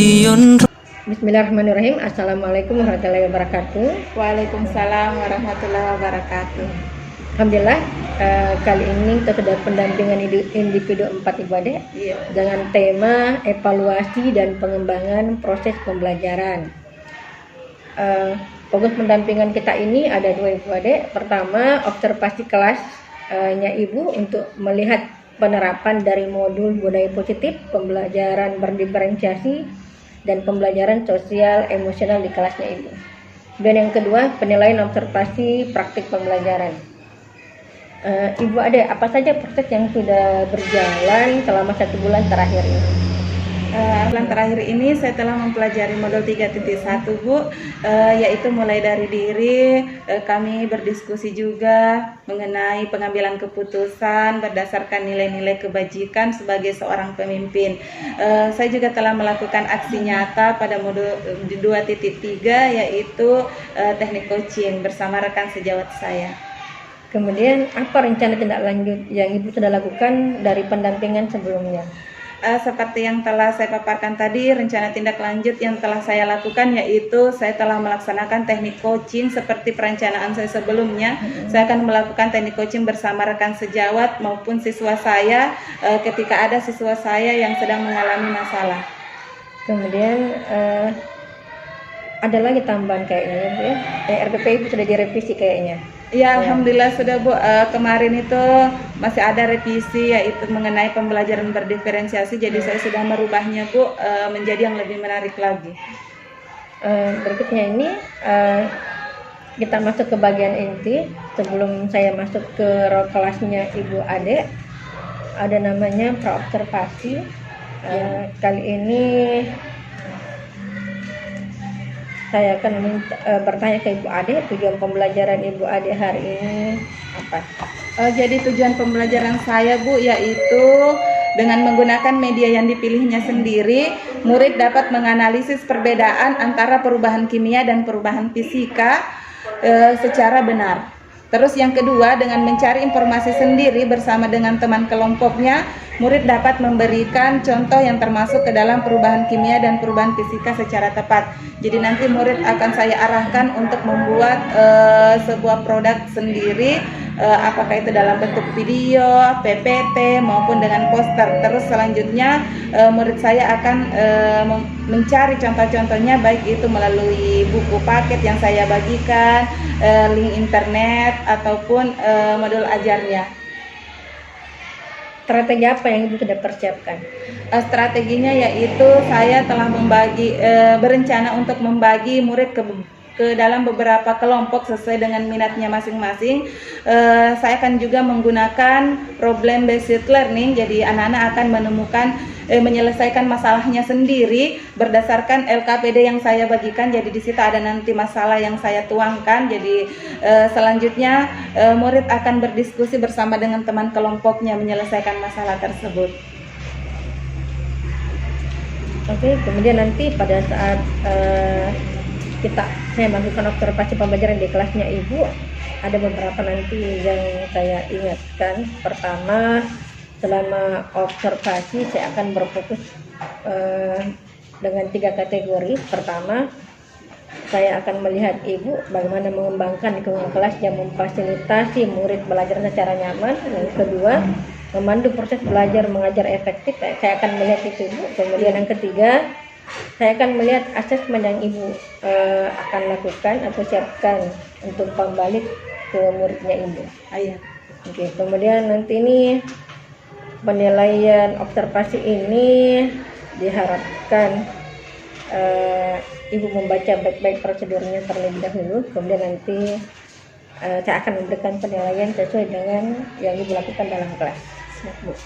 Bismillahirrahmanirrahim. Assalamualaikum warahmatullahi wabarakatuh. Waalaikumsalam warahmatullahi wabarakatuh. Alhamdulillah, kali ini kita sudah pendampingan individu 4 Ibu Ade dengan tema evaluasi dan pengembangan proses pembelajaran. Fokus pendampingan kita ini ada 2 Ibu Ade. Pertama, observasi kelasnya Ibu untuk melihat penerapan dari modul budaya positif, pembelajaran berdiferensiasi, dan pembelajaran sosial emosional di kelasnya Ibu. Dan yang kedua, penilaian observasi praktik pembelajaran. Ibu Ade, apa saja proses yang sudah berjalan selama 1 bulan terakhir ini? Bulan terakhir ini saya telah mempelajari modul 3.1 Bu, yaitu mulai dari diri, kami berdiskusi juga mengenai pengambilan keputusan berdasarkan nilai-nilai kebajikan sebagai seorang pemimpin. Saya juga telah melakukan aksi nyata pada modul 2.3, yaitu teknik coaching bersama rekan sejawat saya. Kemudian apa rencana tindak lanjut yang Ibu sudah lakukan dari pendampingan sebelumnya? Seperti yang telah saya paparkan tadi, rencana tindak lanjut yang telah saya lakukan yaitu saya telah melaksanakan teknik coaching seperti perencanaan saya sebelumnya. Saya akan melakukan teknik coaching bersama rekan sejawat maupun siswa saya ketika ada siswa saya yang sedang mengalami masalah. Kemudian ada lagi tambahan kayaknya ya Bu ya? RPP Ibu sudah direvisi kayaknya. Ya, alhamdulillah sudah Bu. Kemarin itu masih ada revisi yaitu mengenai pembelajaran berdiferensiasi. Jadi saya sudah merubahnya Bu menjadi yang lebih menarik lagi. Berikutnya ini kita masuk ke bagian inti. Sebelum saya masuk ke kelasnya Ibu Ade, ada namanya praobservasi. Kali ini saya akan bertanya ke Ibu Ade, tujuan pembelajaran Ibu Ade hari ini apa? Jadi tujuan pembelajaran saya Bu yaitu dengan menggunakan media yang dipilihnya sendiri, murid dapat menganalisis perbedaan antara perubahan kimia dan perubahan fisika secara benar. Terus yang kedua, dengan mencari informasi sendiri bersama dengan teman kelompoknya, murid dapat memberikan contoh yang termasuk ke dalam perubahan kimia dan perubahan fisika secara tepat. Jadi nanti murid akan saya arahkan untuk membuat sebuah produk sendiri, apakah itu dalam bentuk video, PPT maupun dengan poster. Terus selanjutnya murid saya akan mencari contoh-contohnya, baik itu melalui buku paket yang saya bagikan, link internet ataupun modul ajarnya. Strategi apa yang Ibu sudah persiapkan? Strateginya yaitu saya telah berencana untuk membagi murid ke dalam beberapa kelompok sesuai dengan minatnya masing-masing. Saya akan juga menggunakan problem based learning. Jadi anak-anak akan menyelesaikan masalahnya sendiri berdasarkan LKPD yang saya bagikan. Jadi di situ ada nanti masalah yang saya tuangkan. Jadi selanjutnya murid akan berdiskusi bersama dengan teman kelompoknya menyelesaikan masalah tersebut. Oke, kemudian nanti pada saat saya melakukan observasi pembelajaran di kelasnya Ibu, ada beberapa nanti yang saya ingatkan. Pertama, selama observasi saya akan berfokus dengan 3 kategori. Pertama, saya akan melihat Ibu bagaimana mengembangkan lingkungan kelas yang memfasilitasi murid belajar secara nyaman. Yang kedua, memandu proses belajar mengajar efektif. Saya akan melihat itu Ibu. Kemudian yang ketiga, saya akan melihat asesmen yang Ibu akan lakukan atau siapkan untuk pembalik ke muridnya Ibu. Oke, kemudian nanti ini penilaian observasi ini diharapkan Ibu membaca baik-baik prosedurnya terlebih dahulu. Kemudian nanti saya akan memberikan penilaian sesuai dengan yang Ibu lakukan dalam kelas. Bu.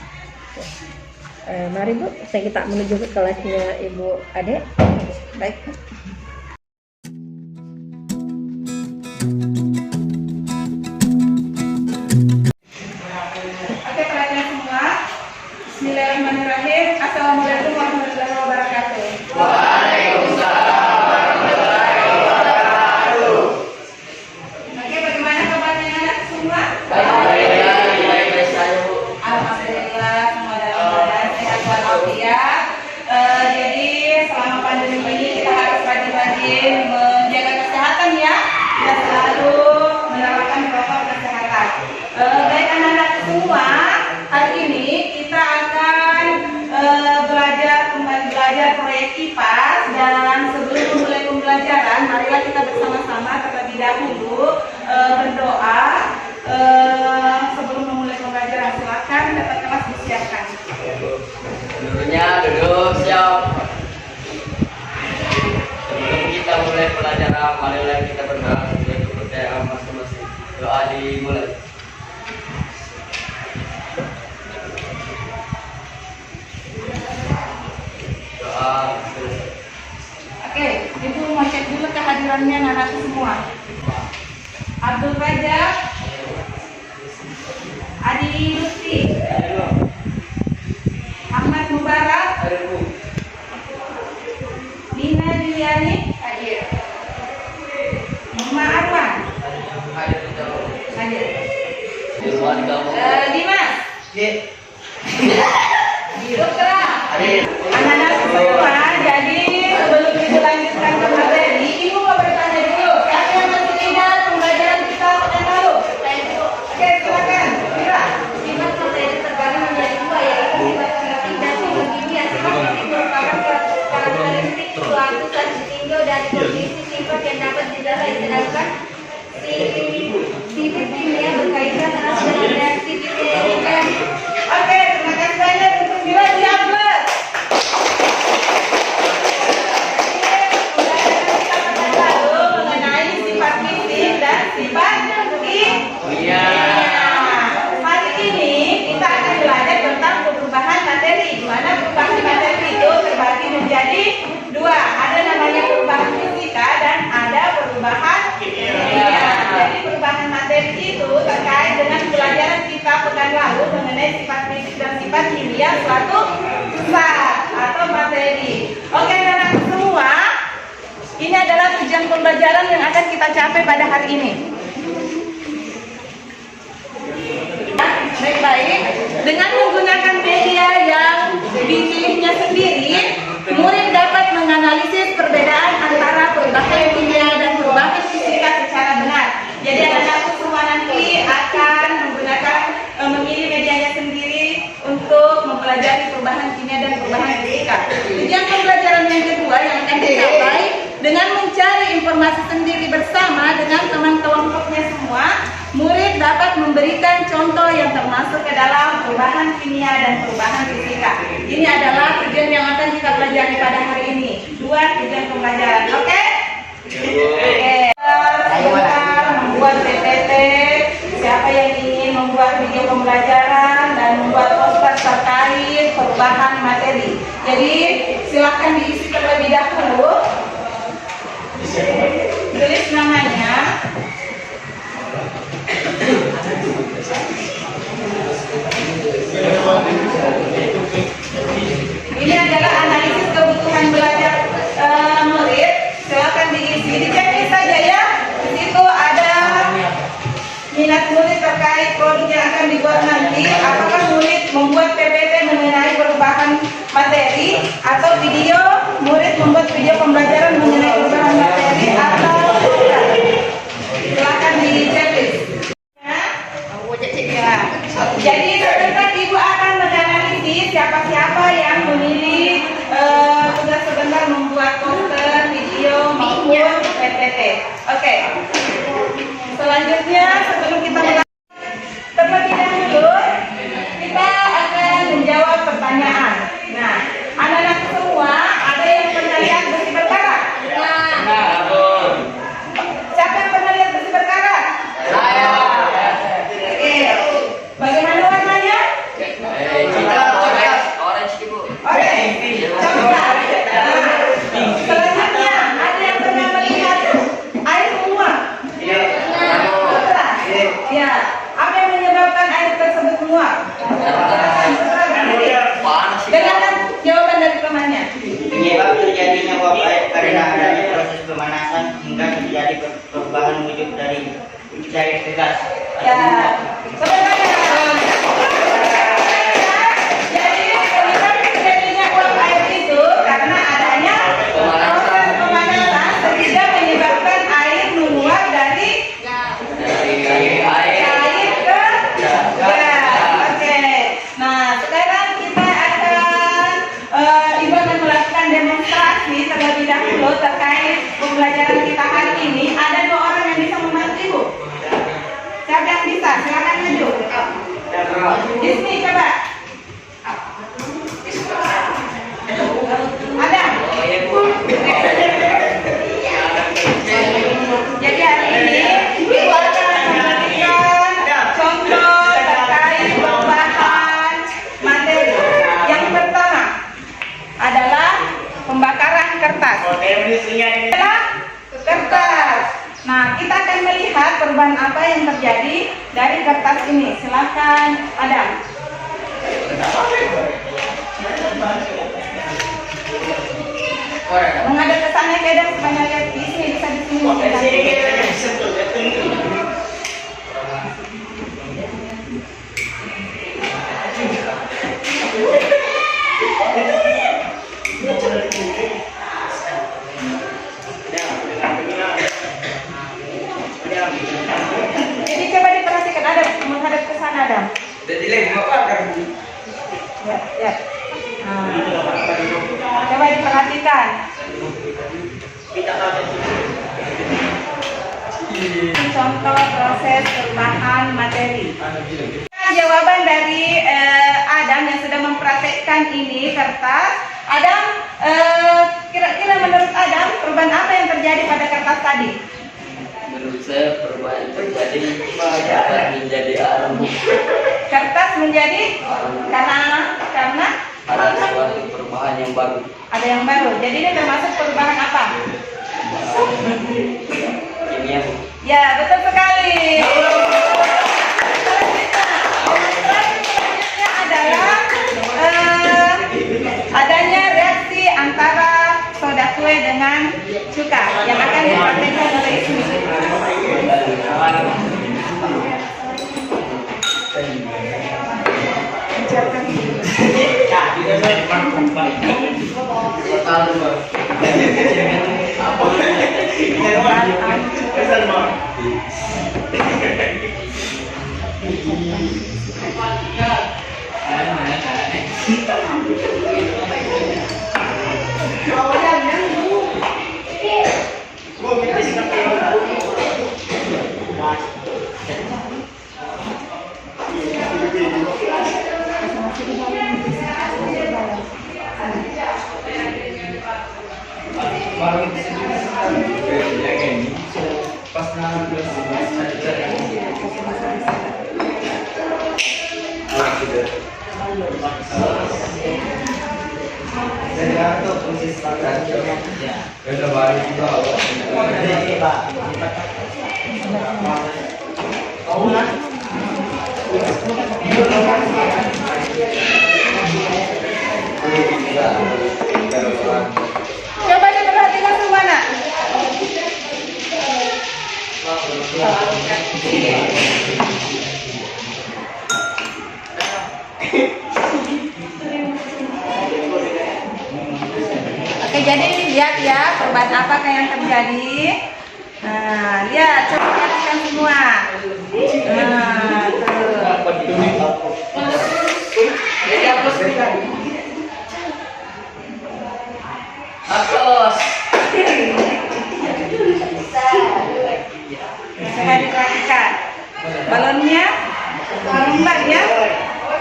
Mari Bu, kita menuju ke kelasnya Ibu Ade. Baik. Oke, perhatian semua. Bismillahirrahmanirrahim. Assalamualaikum warahmatullahi wabarakatuh. Waalaikumsalam warahmatullahi wabarakatuh. Oke, bagaimana kabarnya anak semua? Baik. Alhamdulillah, semua dalam keadaan sehat walafiat. Jadi selama pandemi ini kita harus rajin-rajin menjaga kesehatan ya. Kita selalu menerapkan protokol kesehatan. Baik anak-anak semua, hari ini kita akan belajar proyek KIPAS, dan sebelum memulai pembelajaran, marilah kita bersama-sama terlebih dahulu berdoa sebelum memulai pembelajaran. Silakan tata kelas disiapkan. Dulunya duduk siap. Sebelum kita mulai pelajaran, marilah kita berdoa sesuai kepercayaan masing-masing. Doa dimulai. Doa. Oke, Ibu mau cek dulu kehadirannya anak semua. Abdul Rajab, Adi Lutfi, Ahmad Mubarak, Nina Juliani, hadir. Mama Arwan, hadir. Duluan kamu. Dimas, Duduklah. Hadir. Anak-anak semua, jadi sebelum kita lanjutkan ke materi, Ibu mau bertanya dulu, siapa yang masih ingat pembelajaran kita pekan lalu? Oke, silakan. Mira. Sifat materi terbagi menjadi dua, yaitu sifat fisik dan sifat kimia. Sifat fisik merupakan karakteristik suatu zat ditinjau dari kondisi sifat yang dapat dilihat, sedangkan sifat kimia berkaitan erat dengan reaksi kimia yang terjadi. Oke, terima kasih banyak untuk Mira di Atlas. Pembelajaran kita pekan lalu mengenai sifat fisik dan sifat kimia. Hari ini kita akan belajar tentang perubahan materi, di mana perubahan materi itu terbagi menjadi dua. Ada namanya perubahan fisika dan ada perubahan kimia. Jadi perubahan materi itu terkait dengan pelajaran kita pekan lalu mengenai sifat fisik dan sifat kimia suatu zat atau materi. Oke, anak-anak semua, ini adalah tujuan pembelajaran yang akan kita capai pada hari ini. Baik-baik, dengan menggunakan media yang dipilihnya sendiri, murid dapat menganalisis perbedaan antara perubahan kimia dan perubahan fisika secara benar. Jadi anak-anakku semua nanti akan menggunakan memilih medianya sendiri untuk mempelajari perubahan kimia dan perubahan fisika. Tujuan pembelajaran yang kedua yang akan dicapai dengan mencari informasi sendiri bersama dengan teman kelompoknya semua, murid dapat memberikan contoh yang termasuk ke dalam perubahan kimia dan perubahan fisika. Ini adalah tujuan yang akan kita pelajari pada hari ini. Dua tujuan pembelajaran, oke? Oke. Sebentar membuat PPT. Siapa yang ingin membuat video pembelajaran dan membuat poster terkait perubahan materi? Jadi silakan diisi terlebih dahulu. Tulis namanya. Ini adalah analisis kebutuhan belajar murid. Silakan diisi, dicek saja ya. Di situ ada minat murid terkait produk yang akan dibuat nanti. Apakah murid membuat PPT mengenai perubahan materi atau video? Murid membuat video pembelajaran mengenai perubahan materi atau bukan? Silakan dicek. Jadi sebentar Ibu akan menganalisis siapa-siapa yang memilih tugas sebentar membuat poster, video maupun PPT. Oke. Selanjutnya sebelum kita mulai, terlebih dahulu kita akan menjawab pertanyaan. Nah, anak-anak semua ada yang pernah lihat besi berkarat? Siapa yang pernah lihat besi berkarat? Saya. Oke. Bagaimana warnanya? Orange ibu. Oke. Coklat. Selanjutnya ada yang pernah melihat air menguap? Coklat. Ya. Apa yang menyebabkan air tersebut menguap? Panas sih. Dengarkan jawaban dari temannya. Penyebab terjadinya uap air karena adanya proses pemanasan hingga terjadi perubahan wujud dari cair ke gas. Ya. Jadi penyebab terjadinya uap air itu karena adanya dulu terkait pembelajaran kita hari ini. Ada 2 orang yang bisa membantu Ibu. Siapa yang bisa? Silakan maju. Ismi coba. Ada. Jadi hari ini Ibu akan memberikan contoh terkait perubahan materi. Yang pertama adalah pembakaran kertas. Adalah kertas. Nah, kita akan melihat perubahan apa yang terjadi dari kertas ini. Silakan, Adam. Menghadap ke sana, ke Adam, supaya lihat di sini, bisa di sini. Jadi coba diperhatikan, Adam, menghadap ke sana, Adam. Ya. Coba diperhatikan. Contoh proses perubahan materi. Jawaban dari Adam yang sudah mempraktekkan ini kertas. Adam, kira-kira menurut Adam perubahan apa yang terjadi pada kertas tadi? Menurut saya perubahan terjadi menjadi alam. Kertas menjadi karena Ada suatu perubahan yang baru. ada yang baru. Jadi ini termasuk perubahan apa? Kimia. Ya, betul sekali. Selanjutnya adalah adanya reaksi antara soda kue dengan cuka yang akan dipraktekkan oleh Ismi. Coba diperhatikan semua, nak. Oke, jadi lihat ya perubahan apakah yang terjadi. Nah, lihat, coba perhatikan semua. Nah, Atos. coba diperhatikan. Balonnya mengembang ya.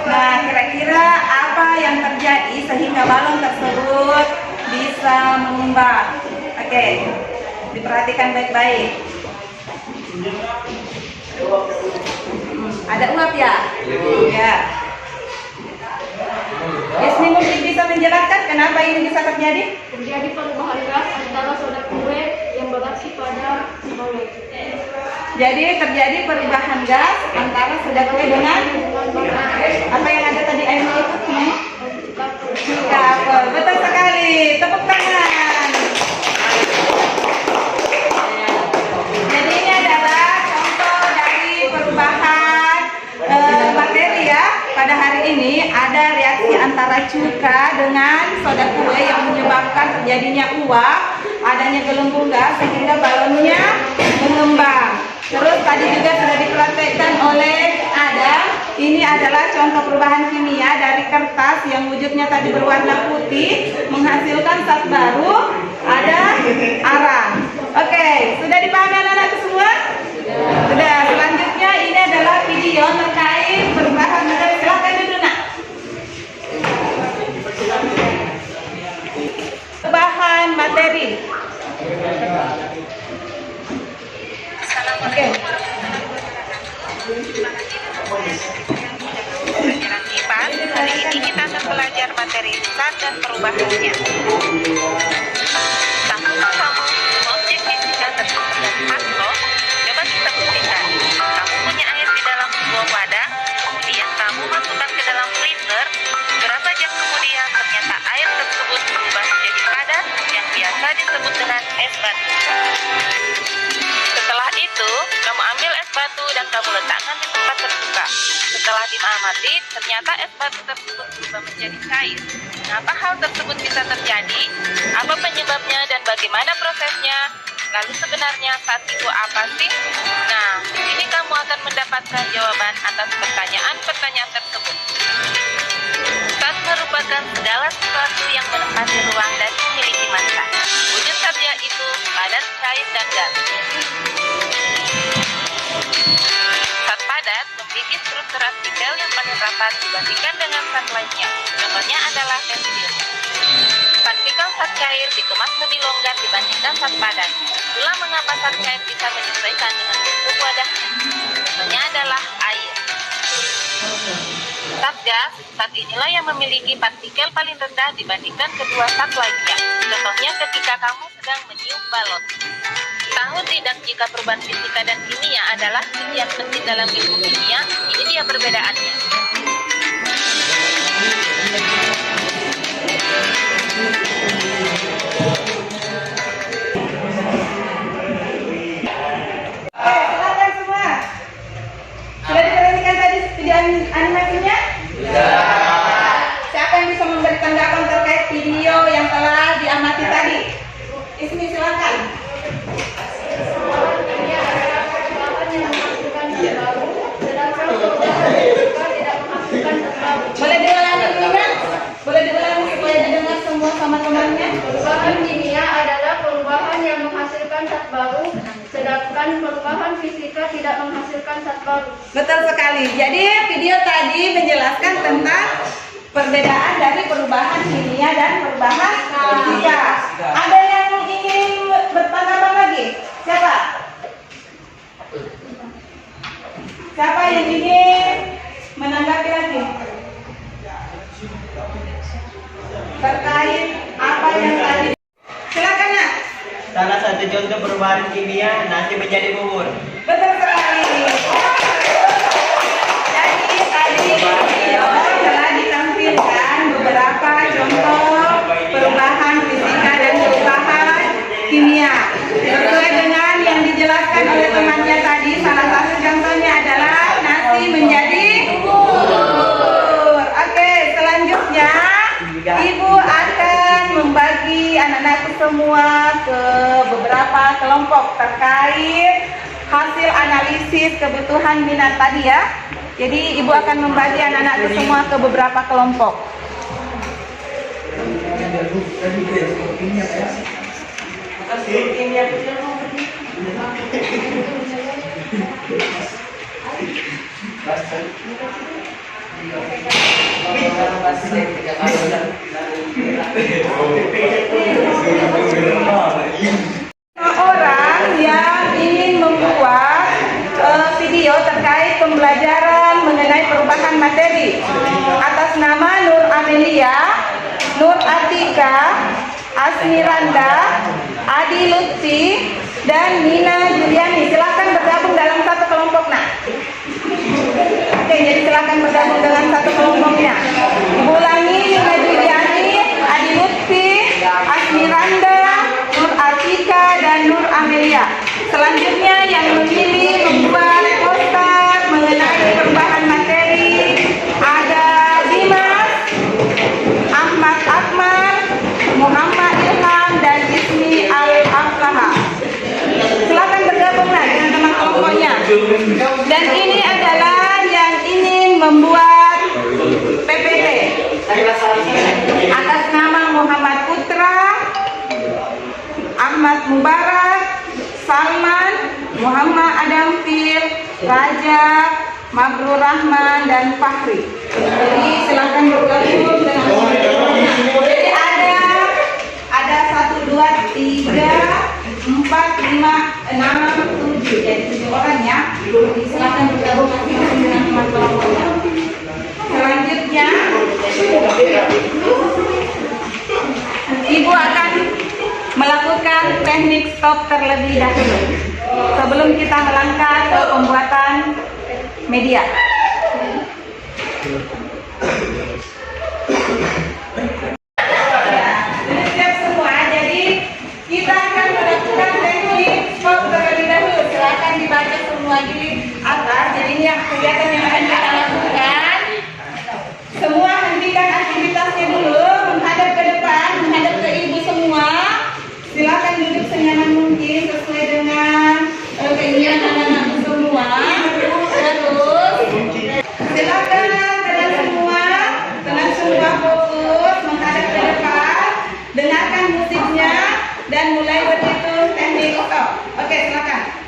Nah, kira-kira apa yang terjadi sehingga balon tersebut bisa mengembang? Oke, diperhatikan baik-baik. Ada uap ya? Ya. Ismi mungkin bisa menjelaskan kenapa ini bisa terjadi? Terjadi perubahan gas antara soda kue yang bereaksi pada balon. Jadi terjadi perubahan gas antara soda kue dengan apa yang ada tadi airnya itu? Cuka. Betul sekali. Tepuk tangan. Jadi ini adalah contoh dari perubahan materi ya. Pada hari ini ada reaksi antara cuka dengan soda kue yang menyebabkan terjadinya uap, adanya gelembung gas sehingga balonnya mengembang. Terus tadi juga sudah dipraktekkan oleh Adam ini adalah contoh perubahan kimia dari kertas yang wujudnya tadi berwarna putih menghasilkan zat baru, ada arang. Oke, sudah dipahami anak-anak semua? Sudah. Selanjutnya ini adalah video terkait perubahan materi. Silakan duduk, Nak. Perubahan materi. Oke. Hari ini kita akan belajar materi zat dan perubahannya. Tahukah kamu objek fisika tersebut dan loh? Coba kita buktikan. Kamu punya air di dalam sebuah wadah, kemudian kamu masukkan ke dalam freezer. Berapa jam kemudian ternyata air tersebut berubah menjadi padat yang biasa disebut dengan es batu. Setelah itu, kamu ambil es batu dan kamu letakkan di tempat terbuka. Setelah diamati, ternyata es batu tersebut berubah menjadi cair. Kenapa hal tersebut bisa terjadi? Apa penyebabnya dan bagaimana prosesnya? Lalu sebenarnya saat itu apa sih? Nah, di sini kamu akan mendapatkan jawaban atas pertanyaan-pertanyaan tersebut. Zat merupakan segala sesuatu yang menempati ruang dan memiliki massa. Wujud zatnya itu padat, cair, dan gas. Zat padat memiliki struktur partikel yang paling rapat dibandingkan dengan zat lainnya. Contohnya adalah pensil. Partikel zat cair dikemas lebih longgar dibandingkan zat padat. Itulah mengapa zat cair bisa menyesuaikan dengan bentuk wadahnya. Contohnya adalah air. Zat gas, zat inilah yang memiliki partikel paling rendah dibandingkan kedua zat lainnya. Contohnya ketika kamu sedang meniup balon. Tahu tidak jika perubahan fisika dan kimia adalah setiap penting dalam ilmu kimia? Ini dia perbedaannya. Silakan semua. Sudah diperhatikan tadi video animasinya? Siapa yang bisa memberi tanggapan terkait video yang telah diamati tadi? Ismi, silakan. Boleh diulangi juga? Boleh diulangi supaya didengar semua sama temannya? Perubahan kimia adalah perubahan yang menghasilkan zat baru, sedangkan perubahan fisika tidak menghasilkan zat baru. Betul sekali. Jadi video tadi menjelaskan tentang perbedaan dari perubahan kimia dan perubahan fisika. Ada yang ingin bertanggapan lagi? Siapa? Siapa yang ingin menanggapi lagi? Terkait apa yang tadi? Silakan, Nak. Salah satu contoh perubahan kimia, nasi menjadi bubur. Betul sekali. Jadi tadi video telah ditampilkan beberapa contoh perubahan fisika dan perubahan kimia. Sesuai dengan yang dijelaskan oleh temannya tadi, salah satu contohnya adalah nasi menjadi bubur. Oke, selanjutnya Ibu akan membagi anak-anakku semua ke beberapa kelompok terkait hasil analisis kebutuhan minat tadi ya. Jadi Ibu akan membagi anak-anakku semua ke beberapa kelompok. Orang yang ingin membuat video terkait pembelajaran mengenai perubahan materi atas nama Nur Amelia, Nur Atika, Asmiranda, Adi Lutfi, dan Nina Juliani. Silakan bergabung dalam satu kelompok, Nak. Oke, jadi silakan bergabung dengan satu kelompoknya. Ibu ulangi, Nina Juliani, Adi Lutfi, Asmiranda, Nur Atika, dan Nur Amelia. Selanjutnya yang memilih membuat poster mengenai perubahan materi ada Dimas, Ahmad Akmal, Muhammad Ilham, dan Ismi Al-Aflaha. Silakan bergabung dengan teman kelompoknya. Dan ini adalah yang ingin Muhammad Mubarak, Salman, Muhammad Adamfil, Rajab, Mabrur Rahman, dan Fahri. Jadi silakan bergabung dengan jadi ada 1, 2, 3, 4, 5, 6, 7. Jadi 7 orang ya. Jadi silakan bergabung masing-masing dengan teman-temannya. Selanjutnya Ibu akan melakukan teknik stop terlebih dahulu sebelum kita melangkah ke pembuatan media. Siap semua, jadi kita akan melakukan teknik stop terlebih dahulu. Silakan dibaca semua di atas. Jadi ini yang kegiatan yang akan kita lakukan. Semua hentikan aktivitasnya dulu, menghadap ke depan, menghadap ke ibu semua. Silakan duduk senyaman mungkin sesuai dengan keinginan anak-anak semua. Terus silakan tenang semua fokus menghadap ke depan, dengarkan musiknya dan mulai berhitung teknik stop. Oke, silakan.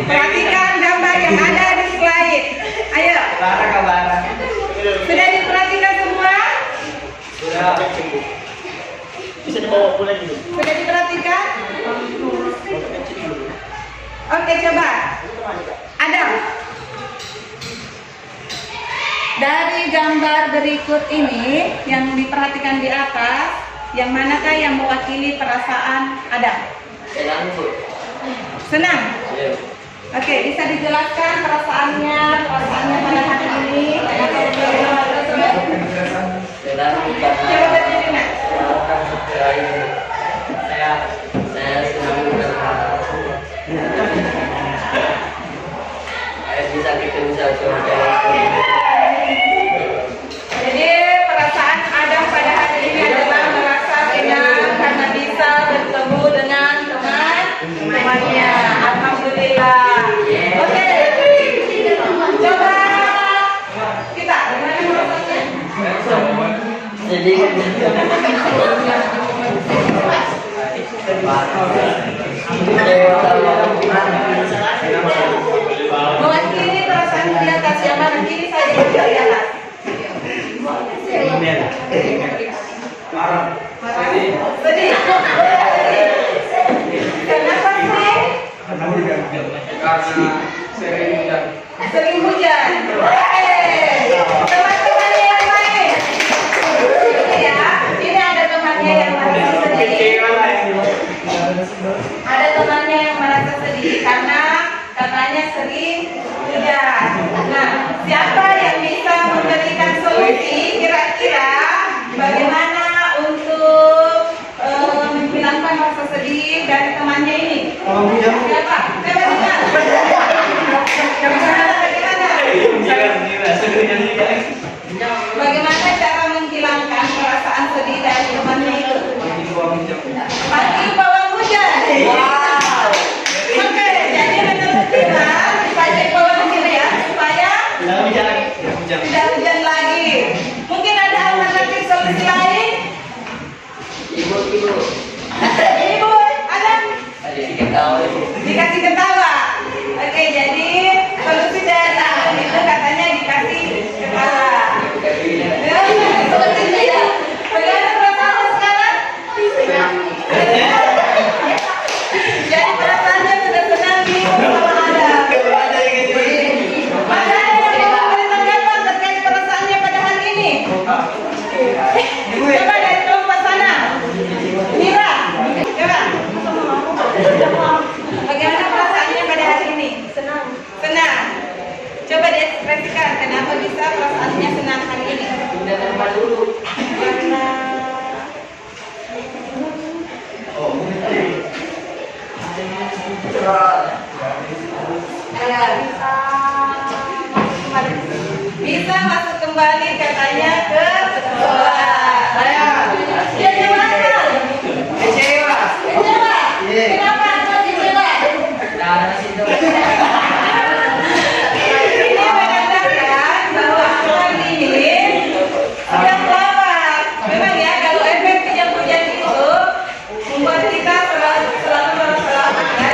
Perhatikan gambar yang ada di slide. Ayo. Sudah diperhatikan semua? Bisa dibawa pulang dulu. Sudah diperhatikan? Oke, coba. Adam. Dari gambar berikut ini yang diperhatikan di atas, yang manakah yang mewakili perasaan Adam? Senang, Bu. Senang? Iya. Oke, bisa dijelaskan perasaannya pada hari ini? Senang Coba karena berdiri, Nak. saya senang karena saya bisa ketemu saudara. Jadi perasaan Adam pada hari ini adalah merasa senang karena bisa bertemu dengan teman-temannya. Alhamdulillah. Oke. Coba kita gimana perasaannya? Jadi mewakili perasaan di atas yang mana kiri saja di atas. Sedih. Kenapa sih? Sering hujan. Teman-temannya yang lain. Ini ya, ini ada temannya yang merasa sedih. Ada temannya yang merasa sedih karena katanya sering hujan. Nah, siapa yang bisa memberikan solusi kira-kira bagaimana untuk menghilangkan rasa sedih dari temannya ini? Siapa? Coba dengar. Bagaimana cara menghilangkan perasaan sedih dari temannya itu? Pagi bawang hujan. Wow. Oke, jadi menurut kita dipakai bawang hujan ya supaya tidak hujan lagi. Mungkin ada alternatif solusi lain? Ibu. Ibu, ada? Dikasih ketawa. Oke, jadi solusi dari tahun itu katanya dikasih ketawa. Seperti itu ya. Bagaimana perasaan sekarang? Jadi perasaannya sudah senang nih sama Adam. Mana ada yang mau memberi tanggapan terkait perasaannya pada hari ini? Coba dari kelompok sana. Mira, coba. Bagaimana perasaannya pada hari ini? Senang. Senang. Coba diekspresikan kenapa bisa perasaannya senang hari ini? Karena bisa masuk kembali katanya ke sekolah. Dia kecewa. Kecewa. Kenapa kecewa? Ini menandakan bahwa Tuhan ini sedang melawat. Memang ya, kalau efek hujan itu membuat kita selalu berselawat ya.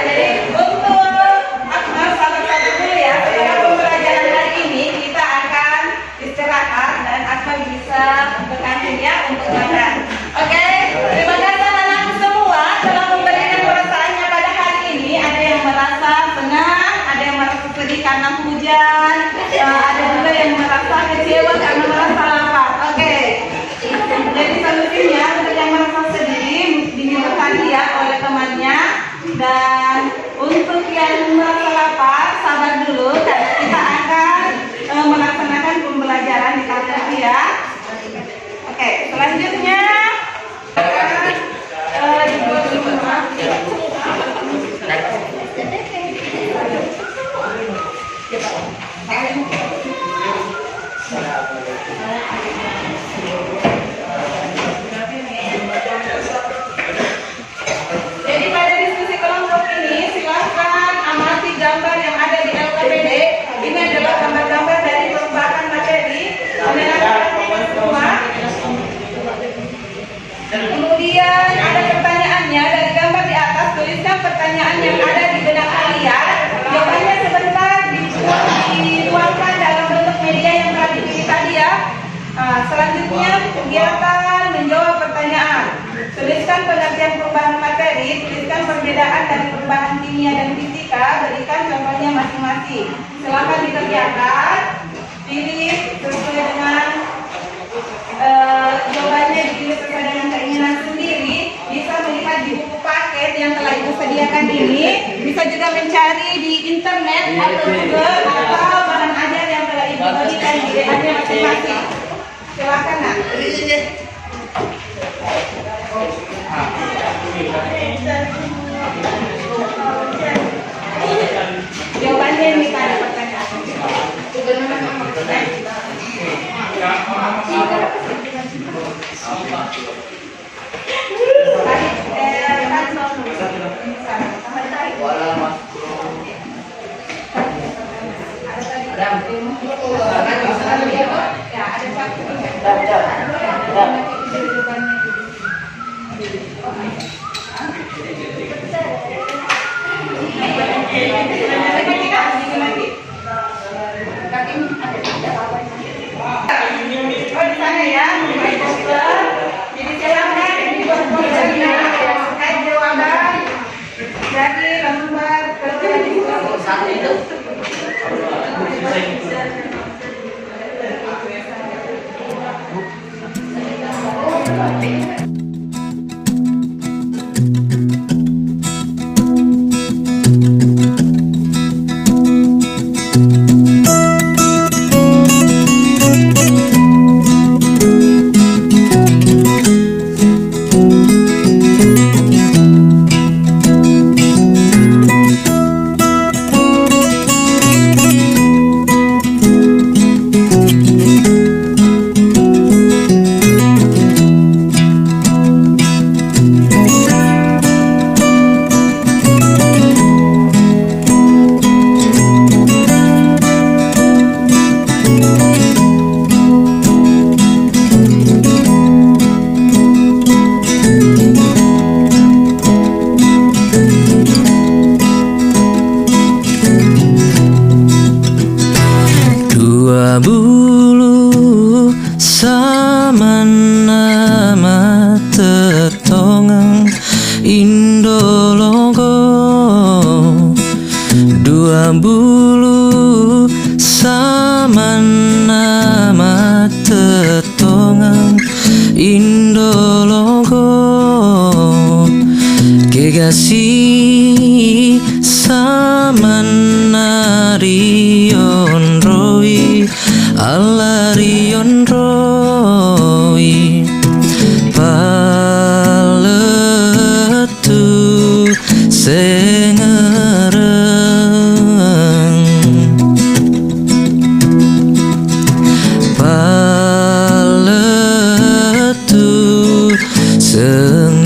Jadi untuk Akmal salah satu dulu ya, setelah pembelajaran hari ini kita akan istirahat dan Akmal bisa ke kantin ya untuk makan. Oke, terima kasih anak-anakku semua telah memberikan perasaannya pada hari ini. Ada yang merasa senang, ada yang merasa sedih karena hujan, ada juga yang merasa kecewa karena merasa lapar. Oke, jadi solusinya untuk yang merasa sedih diminta hadiah ya oleh temannya, dan untuk yang merasa lapar sabar dulu karena kita akan melaksanakan pembelajaran di kantin ya. Oke, selanjutnya jadi pada diskusi kelompok ini silakan amati gambar yang ada di LKPD. Ini adalah gambar-gambar dari perubahan materi oleh anak-anak semua. Kemudian ada pertanyaannya, dari gambar di atas tuliskan pertanyaan yang ada di benak kalian. Jawabannya sebentar dituangkan dalam bentuk media yang telah dipilih tadi ya. Selanjutnya kegiatan menjawab pertanyaan. Tuliskan pengertian perubahan materi, tuliskan perbedaan dari perubahan kimia dan fisika, berikan contohnya masing-masing. Silakan dikerjakan, pilih sesuai dengan jawabannya, dipilih sesuai dengan keinginan sendiri. Bisa melihat di buku paket yang telah ibu sediakan ini, bisa juga mencari di internet atau Google atau bahan ajar yang telah ibu berikan di WA-nya masing-masing. Silakan nak. Jawabannya ini pada pertanyaan. Di sana ya, jadi silakan dibuat posternya terkait jawaban dari lembar kerja diskusi. Bulu sama nama tetongang Indologo, dua bulu sama nama tetongang Indologo, gegasi sama narion roi alarion roi paletu sengereng paletu sengereng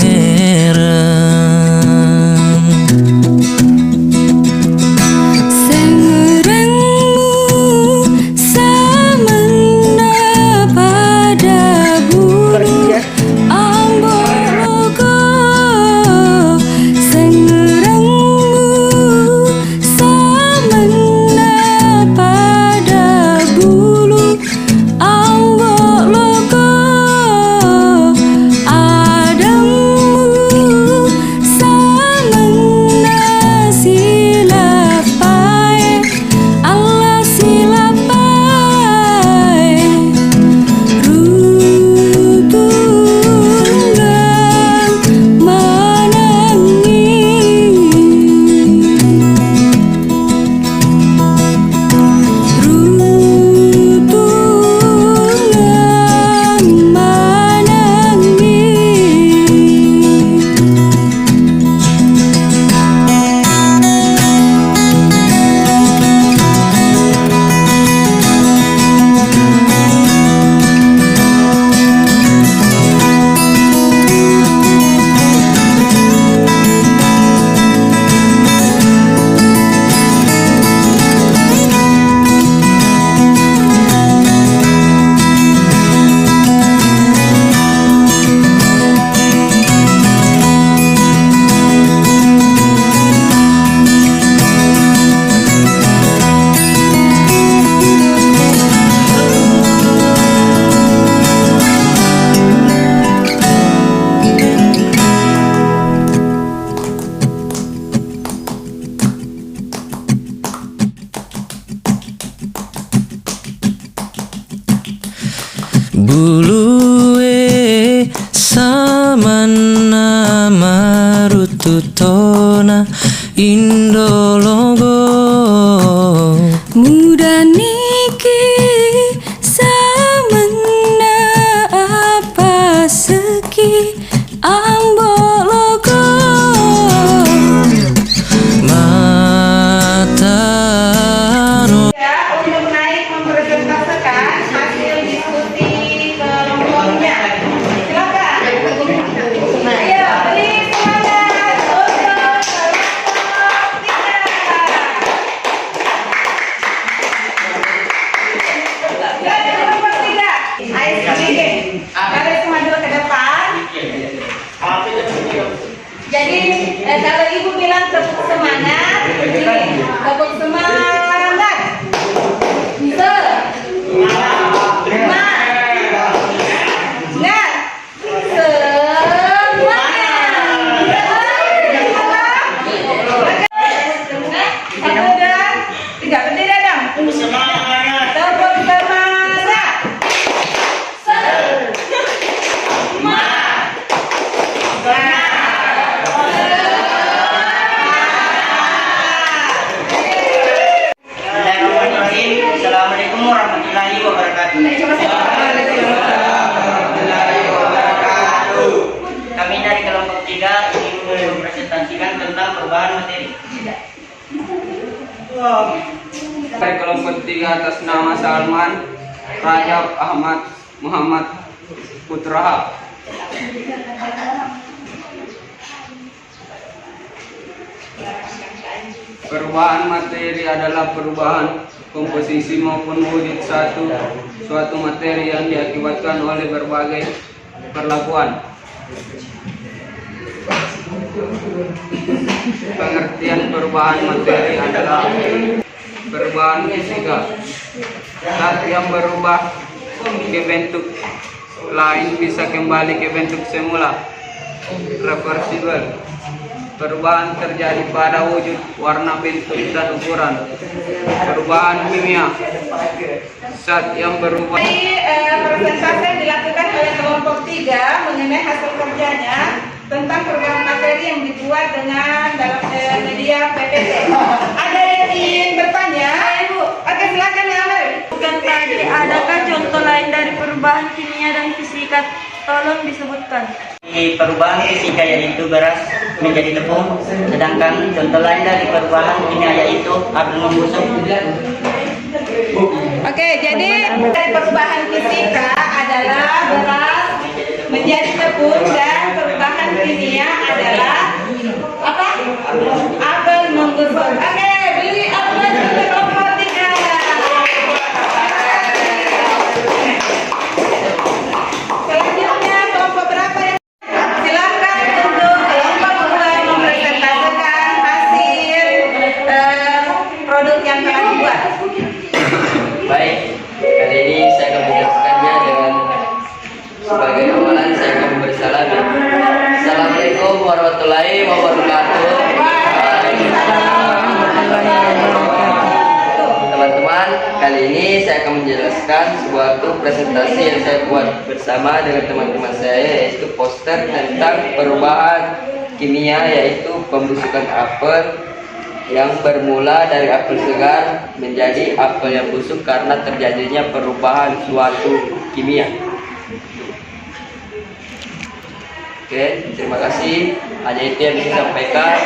Bulue samana marututona indologo Muda niki samena apa seki ambologo mataro Ya, untuk naik mempresentasikan hasil diskusi kelompoknya. Silakan. Ayo, beri semangat untuk kelompok 3. Dari kelompok 3, ayo sedikit. Kalian semua dulu ke depan. Jadi kalau ibu bilang tepuk semangat, tepuk semangat. Assalamualaikum warahmatullahi wabarakatuh. Kami dari kelompok 3 ingin mempresentasikan tentang perubahan materi. Dari kelompok 3 atas nama Salman Rajab Ahmad Muhammad Putra. Perubahan materi adalah perubahan komposisi maupun wujud suatu materi yang diakibatkan oleh berbagai perlakuan. Pengertian perubahan materi adalah perubahan fisika. Zat yang berubah ke bentuk lain bisa kembali ke bentuk semula, reversible. Perubahan terjadi pada wujud, warna, bentuk, dan ukuran. Perubahan kimia. Zat yang berubah. Ini presentasi yang dilakukan oleh kelompok 3 mengenai hasil kerjanya tentang perubahan materi yang dibuat dengan dalam media PPT. Ada yang ingin bertanya? Ibu. Oke, silakan ya, Amel. Bukan tadi, adakah contoh lain dari perubahan kimia dan fisika? Tolong disebutkan. Di perubahan fisika yaitu beras menjadi tepung, sedangkan contoh lain dari perubahan kimia yaitu apel membusuk. Oke, jadi dari perubahan fisika adalah beras menjadi tepung dan perubahan kimia adalah apa? Apel membusuk. Oke, beri aplaus untuk kelompok 3. Selanjutnya kelompok berapa yang silakan untuk kelompok 2 mempresentasikan hasil produk yang telah dibuat. Baik, kali ini saya akan menjelaskannya dengan sebagai awalan saya akan bersalam. Assalamualaikum warahmatullahi wabarakatuh. Teman-teman, kali ini saya akan menjelaskan suatu presentasi yang saya buat bersama dengan teman-teman saya, yaitu poster tentang perubahan kimia, yaitu pembusukan apel yang bermula dari apel segar menjadi apel yang busuk karena terjadinya perubahan suatu kimia. Oke, terima kasih. Hanya itu yang bisa sampaikan.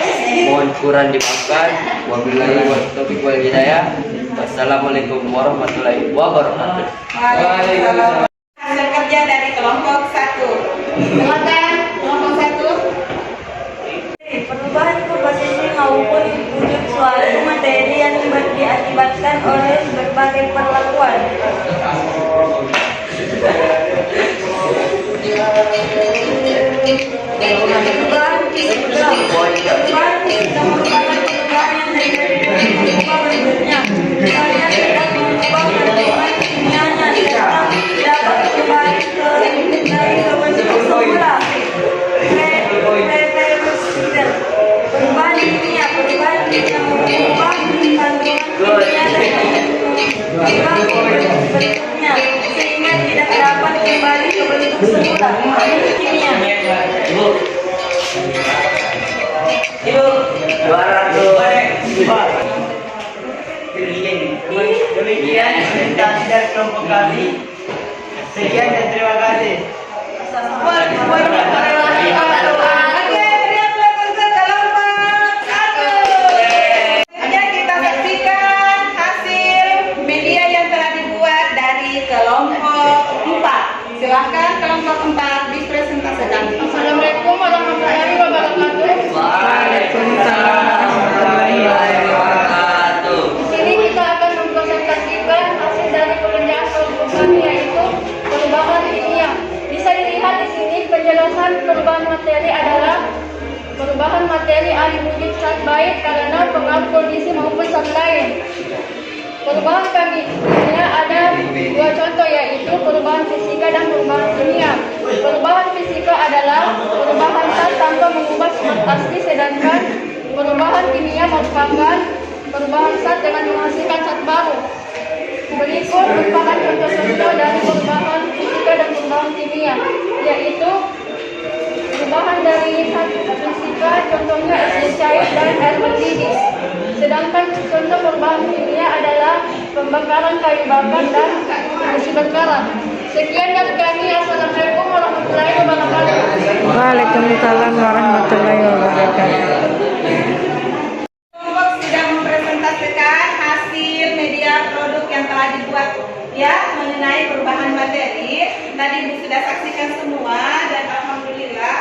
Mohon kurang dimaafkan. Wabillahi taufiq wal hidayah. Wassalamualaikum warahmatullahi wabarakatuh. Waalaikumsalam. Hasil kerja dari kelompok 1. Silakan kelompok 1. Perubahan komposisi maupun wujud suatu materi yang diakibatkan oleh berbagai perlakuan. Perubahan fisika. Perubahan fisika merupakan perubahan yang mengubah bentuknya. Misalnya tidak mengubah kandungan kimianya serta dapat kembali dari bentuk semula. Perubahan kimia mengubah kandungan kimia dan mengubah bentuknya sehingga tidak dapat demikian presentasi dari kelompok kami. Sekian dan terima kasih. Oke, teriaklah untuk kelompok 1. Hanya kita saksikan hasil media yang telah dibuat dari kelompok 4. Silahkan kelompok 4 dipresentasikan. Assalamualaikum warahmatullahi wabarakatuh. Waalaikumsalam warahmatullahi wabarakatuh. Di sini kita akan mempresentasikan hasil dari pekerjaan kelompok kami, yaitu perubahan kimia. Bisa dilihat di sini penjelasan perubahan materi adalah perubahan materi alih wujud zat baik karena pengaruh kondisi maupun zat lain. Perubahan kimia ada dua contoh, yaitu perubahan fisika dan perubahan kimia. Perubahan fisika adalah perubahan zat tanpa mengubah sifat asli, sedangkan perubahan kimia merupakan perubahan zat dengan menghasilkan zat baru. Berikut merupakan contoh-contoh dari perubahan fisika dan perubahan kimia, yaitu perubahan dari zat fisika, contohnya es cair dan air mendidih. Sedangkan contoh perubahan kimia adalah pembakaran kayu bakar dan besi bakaran. Sekian dari kami. Assalamualaikum warahmatullahi wabarakatuh. Waalaikumsalam warahmatullahi wabarakatuh. Kelompok sudah mempresentasikan hasil media produk yang telah dibuat ya mengenai perubahan materi. Tadi Ibu sudah saksikan semua dan alhamdulillah.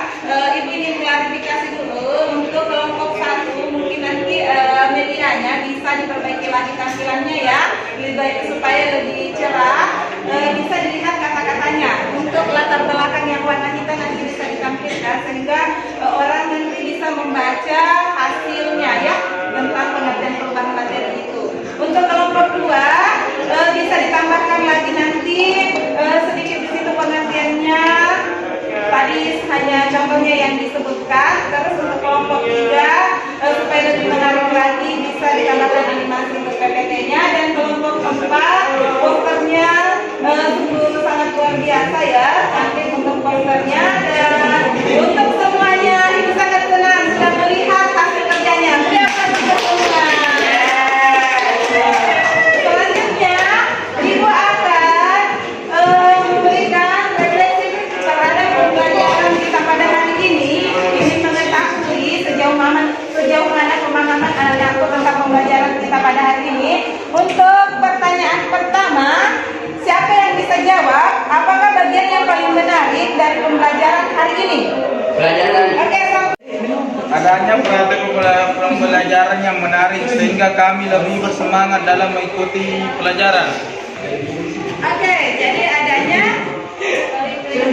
Ibu ingin klarifikasi dulu untuk kelompok 1, mungkin nanti medianya bisa diperbaiki lagi tampilannya ya, lebih baik supaya lebih cerah. Bisa dilihat kata-katanya. Untuk latar belakang yang warna hitam nanti bisa ditampilkan sehingga orang nanti bisa membaca hasilnya ya tentang pengertian perubahan materi itu. Untuk kelompok 2 bisa ditambahkan lagi nanti sedikit di situ pengertiannya. Tadi hanya contohnya yang disebutkan. Terus untuk kelompok 3 supaya lebih menarik lagi bisa ditambahkan animasi untuk PPT-nya. Dan kelompok 4 posternya sungguh sangat luar biasa ya, cantik untuk posternya. Dan untuk semuanya Ibu sangat senang sudah melihat hasil kerjanya. Silakan untuk semua. Selanjutnya Ibu akan memberikan refleksi terhadap pembelajaran kita pada hari ini. Ingin mengetahui sejauh mana pemahaman anak-anakku tentang pembelajaran kita pada hari ini. Untuk pertanyaan pertama, siapa yang bisa jawab? Apakah bagian yang paling menarik dari pembelajaran hari ini? Pelajaran Oke, Adanya pembelajaran yang menarik sehingga kami lebih bersemangat dalam mengikuti pelajaran. Oke, jadi adanya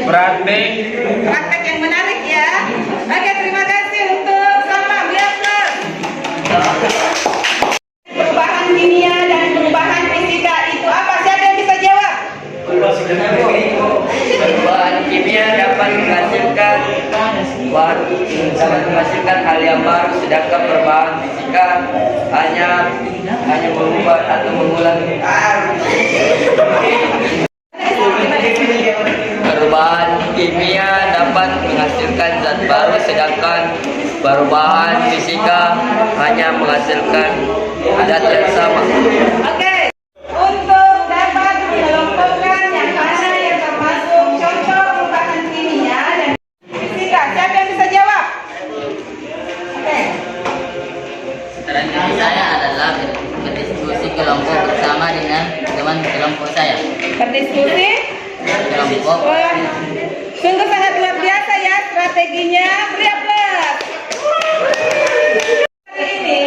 praktek yang menarik ya. Oke, terima kasih untuk sama Biasa. Perubahan kimia dan perubahan fisika itu apa? Siapa yang bisa jawab? perubahan kimia dapat menghasilkan hal yang baru, sedangkan perubahan fisika hanya mengubah atau mengulang. Perubahan kimia dapat menghasilkan zat baru, sedangkan perubahan fisika hanya menghasilkan zat yang sama. Oke, untuk dapat mengelompokkan yang mana yang termasuk contoh perubahan kimia dan fisika, siapa yang bisa jawab? Oke. Strategi saya adalah berdiskusi kelompok bersama dengan teman kelompok saya. Berdiskusi? Kelompok. Wah, sungguh sangat luar biasa ya strateginya. Beri aplaus. Ini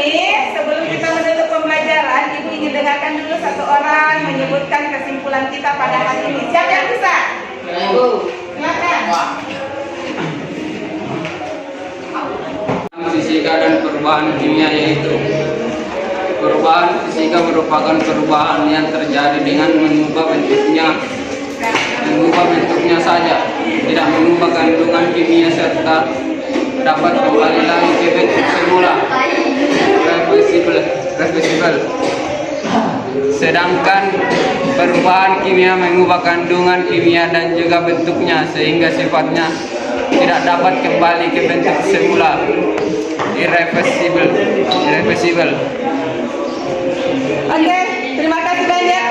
sebelum kita menutup pembelajaran, Ibu ingin dengarkan dulu satu orang menyebutkan kesimpulan kita pada hari ini. Siapa yang bisa? Silakan. Fisika dan perubahan kimia, yaitu perubahan fisika merupakan perubahan yang terjadi dengan mengubah bentuknya saja, tidak mengubah kandungan kimia serta dapat kembali lagi ke bentuk semula, reversible. Sedangkan perubahan kimia mengubah kandungan kimia dan juga bentuknya sehingga sifatnya tidak dapat kembali ke bentuk semula, irreversible. Oke, terima kasih banyak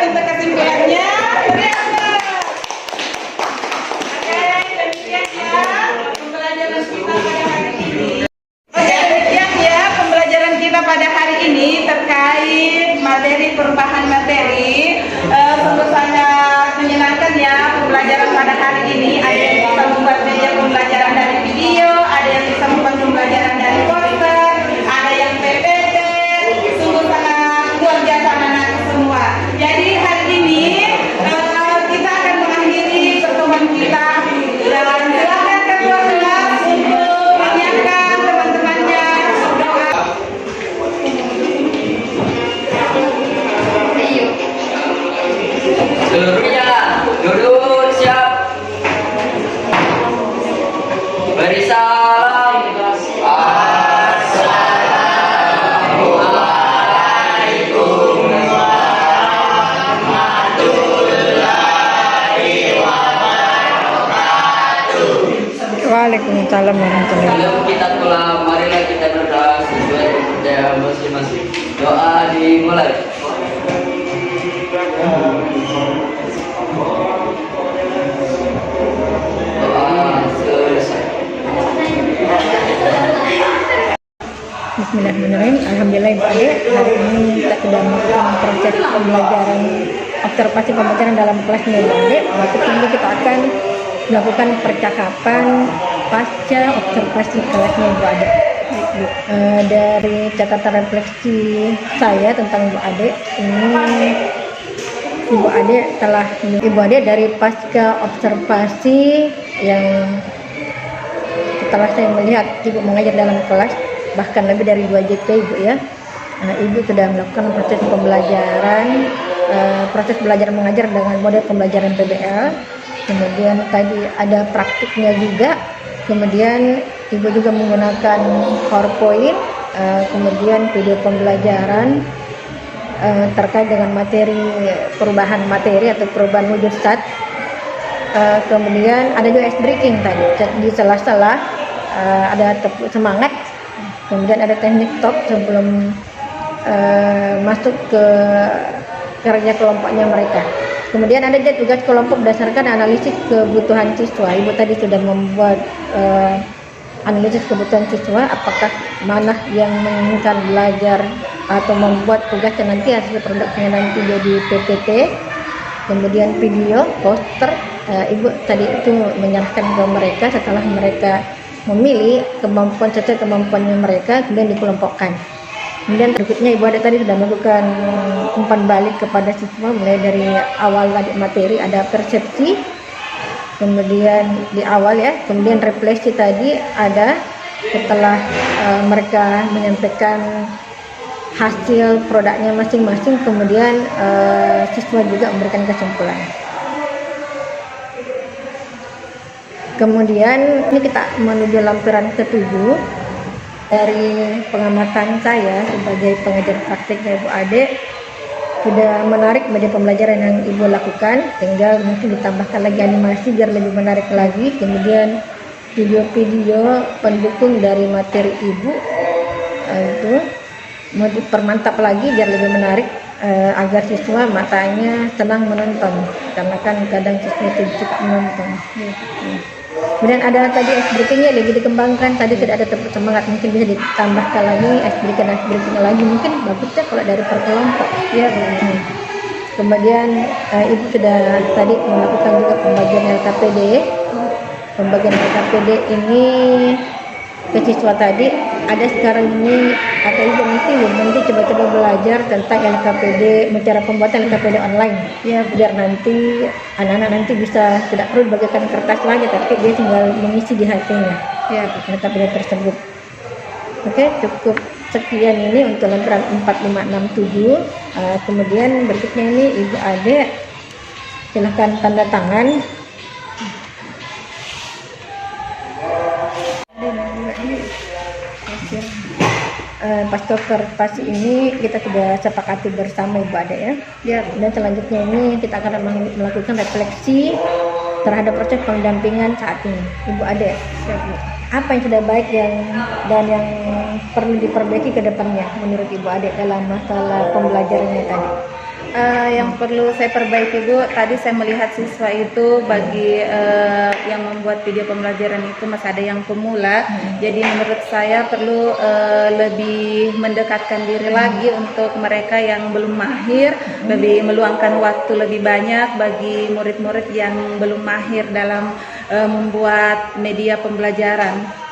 materi perubahan materi, sungguh sangat menyenangkan ya pembelajaran pada hari ini. Ada yang bisa membuat media pembelajaran dari video, ada yang bisa membuat pembelajaran dari poster, ada yang PPT. Sungguh sangat luar biasa anak semua. Jadi hari ini kita akan mengakhiri pertemuan kita dan silakan ketua kelas untuk menyiapkan teman-temannya doa. Seluruhnya duduk siap. Beri salam. Assalamualaikum warahmatullahi wabarakatuh. Waalaikumsalam warahmatullahi wabarakatuh. Sebelum kita pulang, marilah kita berdoa sesuai kepercayaan masing-masing. Doa dimulai. Bismillahirrahmanirrahim. Alhamdulillah Ibu Ade, hari ini kita sudah melakukan proses pembelajaran observasi pembelajaran dalam kelasnya Ibu Ade. Berikut ini kita akan melakukan percakapan pasca observasi kelasnya Ibu Ade. Dari catatan refleksi saya tentang Ibu Ade, ini Ibu Ade dari pasca observasi yang setelah saya melihat Ibu mengajar dalam kelas bahkan lebih dari 2 JP Ibu ya. Ibu sudah melakukan proses pembelajaran, proses belajar mengajar dengan model pembelajaran PBL. Kemudian tadi ada praktiknya juga. Kemudian Ibu juga menggunakan PowerPoint, kemudian video pembelajaran terkait dengan materi perubahan materi atau perubahan wujud stat. Kemudian ada juga ice breaking tadi di sela-sela, ada tepuk semangat. Kemudian ada teknik top sebelum masuk ke kerja kelompoknya mereka. Kemudian ada juga tugas kelompok berdasarkan analisis kebutuhan siswa. Ibu tadi sudah membuat analisis kebutuhan siswa, apakah mana yang menginginkan belajar atau membuat tugasnya nanti hasil produknya nanti jadi PPT. Kemudian video, poster, Ibu tadi itu menyerahkan ke mereka setelah mereka memilih kemampuan sesuai kemampuannya mereka, kemudian dikelompokkan. Kemudian berikutnya Ibu Ade tadi sudah melakukan umpan balik kepada siswa mulai dari awal tadi materi ada persepsi, kemudian di awal ya, kemudian refleksi tadi ada setelah mereka menyampaikan hasil produknya masing-masing, kemudian siswa juga memberikan kesimpulan. Kemudian ini kita menuju lampiran ke-7. Dari pengamatan saya sebagai pengajar praktiknya Ibu Ade, sudah menarik media pembelajaran yang Ibu lakukan, tinggal mungkin ditambahkan lagi animasi biar lebih menarik lagi. Kemudian video-video pendukung dari materi Ibu itu mau dipermantap lagi biar lebih menarik, agar siswa matanya senang menonton, karena kan kadang siswa itu suka menonton. Kemudian ada tadi ice breakingnya lebih dikembangkan, tadi tidak ada tepuk semangat, mungkin bisa ditambahkan lagi ice breaking lagi, mungkin bagusnya kalau dari per kelompok ya. Kemudian Ibu sudah tadi melakukan juga pembagian LKPD. Pembagian LKPD ini ke siswa tadi ada sekarang ini, atau Ibu nanti coba-coba belajar tentang LKPD, cara pembuatan LKPD online ya, biar nanti anak-anak nanti bisa tidak perlu dibagikan kertas lagi, tapi dia tinggal mengisi di HP-nya ya LKPD tersebut. Oke, cukup sekian ini untuk lampiran 4, 5, 6, 7. Kemudian berikutnya ini Ibu Ade silahkan tanda tangan. Pasca observasi ini kita sudah sepakati bersama Ibu Ade ya. Dan selanjutnya ini kita akan melakukan refleksi terhadap proses pendampingan saat ini. Ibu Ade, apa yang sudah baik dan yang perlu diperbaiki ke depannya menurut Ibu Ade dalam masalah pembelajarannya tadi? Yang perlu saya perbaiki Bu, tadi saya melihat siswa itu bagi yang membuat video pembelajaran itu masih ada yang pemula. Jadi menurut saya perlu lebih mendekatkan diri lagi untuk mereka yang belum mahir, lebih meluangkan waktu lebih banyak bagi murid-murid yang belum mahir dalam membuat media pembelajaran.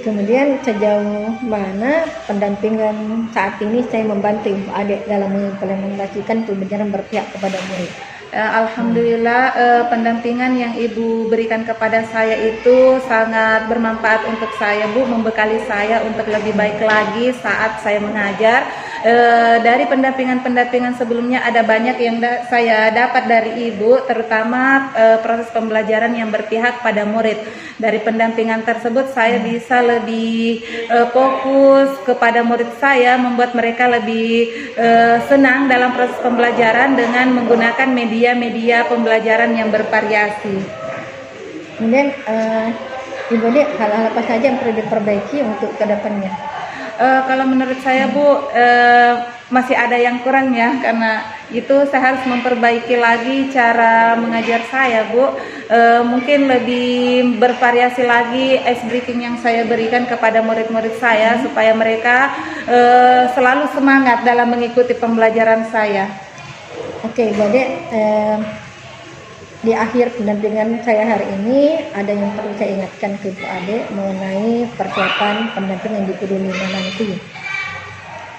Kemudian sejauh mana pendampingan saat ini saya membantu ibu adik dalam mengimplementasikan pembelajaran berpihak kepada murid? Alhamdulillah pendampingan yang Ibu berikan kepada saya itu sangat bermanfaat untuk saya Bu, membekali saya untuk lebih baik lagi saat saya mengajar. Dari pendampingan sebelumnya ada banyak yang saya dapat dari Ibu, terutama proses pembelajaran yang berpihak pada murid. Dari pendampingan tersebut saya bisa lebih fokus kepada murid saya, membuat mereka lebih senang dalam proses pembelajaran dengan menggunakan media pembelajaran yang bervariasi. Kemudian Ibu adik, hal-hal apa saja yang perlu diperbaiki untuk kedepannya? Kalau menurut saya Bu, masih ada yang kurang ya, karena itu saya harus memperbaiki lagi cara mengajar saya Bu. Mungkin lebih bervariasi lagi ice breaking yang saya berikan kepada murid-murid saya supaya mereka selalu semangat dalam mengikuti pembelajaran saya. Oke, Ibu adik, di akhir pendampingan saya hari ini ada yang perlu saya ingatkan ke Ibu adik mengenai persiapan pendampingan di PD5 nanti.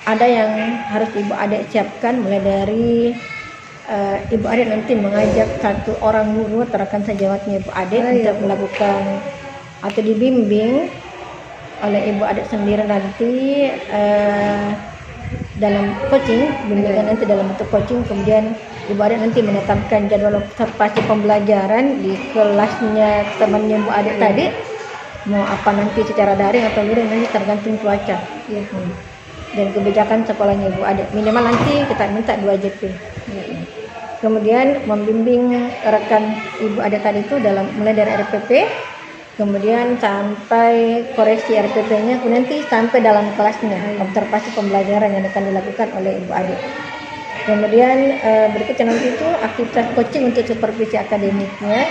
Ada yang harus Ibu adik siapkan, mulai dari Ibu adik nanti mengajak satu orang guru atau rekan sejawatnya Ibu adik untuk melakukan atau dibimbing oleh Ibu adik sendiri nanti dalam coaching, bimbingan nanti dalam bentuk coaching. Kemudian Ibu adik nanti menetapkan jadwal observasi pembelajaran di kelasnya temannya Ibu adik tadi, mau apa nanti secara daring atau luring nanti tergantung cuaca dan kebijakan sekolahnya Ibu adik. Minimal nanti kita minta 2 JP. Kemudian membimbing rekan Ibu adik tadi itu dalam mulai dari RPP, kemudian sampai koreksi RPP-nya, kemudian nanti sampai dalam kelasnya observasi pembelajaran yang akan dilakukan oleh Ibu adik. Kemudian berikutnya nanti itu aktivitas coaching untuk supervisi akademiknya.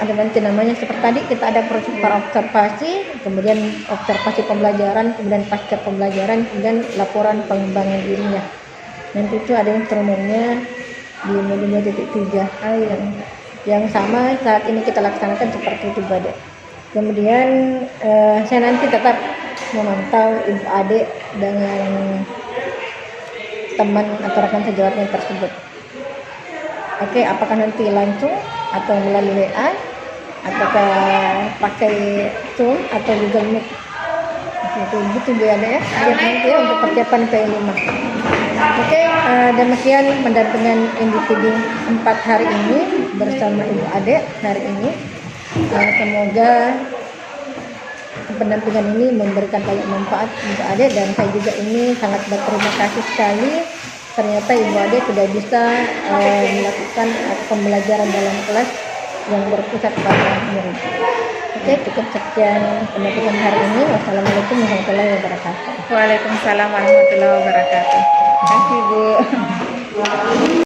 Ada nanti namanya seperti tadi kita ada proses observasi, kemudian observasi pembelajaran, kemudian pasca pembelajaran, kemudian laporan pengembangan dirinya. Nanti itu ada instrumennya di modul 2.3 yang sama saat ini kita laksanakan seperti itu Bu adik. Kemudian saya nanti tetap memantau Ibu adik dengan teman atau rekan sejawatnya tersebut. Oke, apakah nanti langsung atau melalui WA, ataukah pakai Zoom atau Google Meet? Gitu Bu ada ya, siap nanti ya untuk persiapan P5. Oke, demikian pendampingan individu 4 hari ini bersama Ibu adik hari ini. Semoga pendampingan ini memberikan banyak manfaat Ibu adik, dan saya juga ini sangat berterima kasih sekali ternyata Ibu adik sudah bisa melakukan pembelajaran dalam kelas yang berpusat pada murid. Oke, cukup sekian pendampingan hari ini. Wassalamualaikum warahmatullahi wabarakatuh. Waalaikumsalam warahmatullahi wabarakatuh. Terima kasih Bu.